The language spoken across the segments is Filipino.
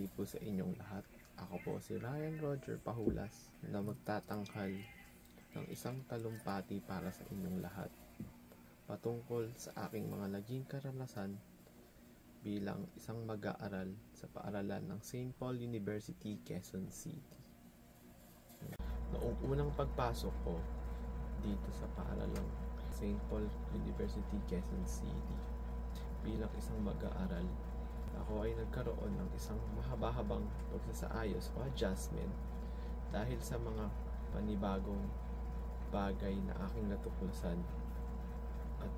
tanghali po sa inyong lahat. Ako po si Ryan Roger Pahulas na magtatangkal ng isang talumpati para sa inyong lahat patungkol sa aking mga naging karanasan bilang isang mag-aaral sa paaralan ng St. Paul University, Quezon City. Noong unang pagpasok ko dito sa paaralang St. Paul University, Quezon City bilang isang mag-aaral, ako ay nagkaroon ng isang mahaba-habang pagsasaayos o adjustment dahil sa mga panibagong bagay na aking natuklasan at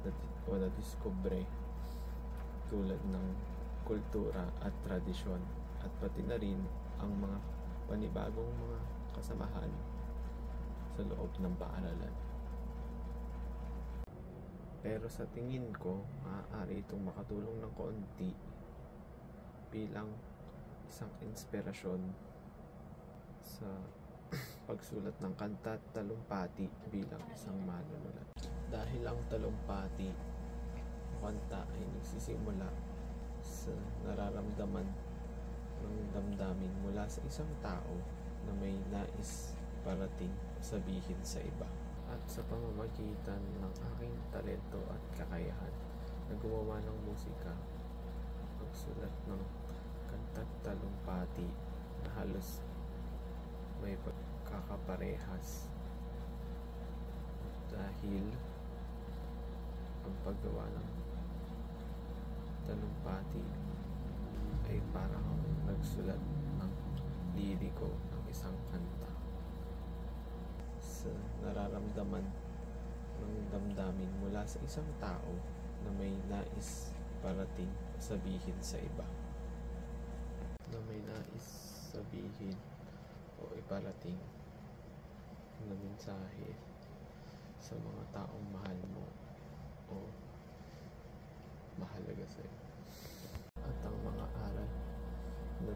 nadiskubre tulad ng kultura at tradisyon at pati na rin ang mga panibagong mga kasamahan sa loob ng paaralan. Pero sa tingin ko, maaari itong makatulong ng konti bilang isang inspirasyon sa pagsulat ng kanta at talumpati bilang isang manunulat. Dahil ang talumpati o kanta ay nagsisimula sa nararamdaman ng damdamin mula sa isang tao na may nais parating sabihin sa iba. At sa pamamagitan ng aking talento at kakayahan na gumawa ng musika, pagsulat ng kanta at talumpati na halos may pagkakaparehas dahil ang paggawa ng talumpati ay parang nagsulat ng liriko ng isang kanta sa nararamdaman ng damdamin mula sa isang tao na may nais parating sabihin sa iba, na may nais sabihin o iparating na mensahe sa mga taong mahal mo o mahalaga sa iyo. At ang mga aral na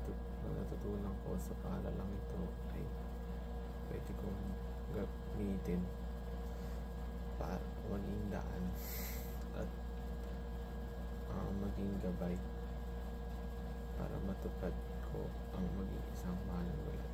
natutunan ko sa paaralang ito ay pwede kong gamitin para maging daan at maging gabay para matupad ko ang maging isang manunulat.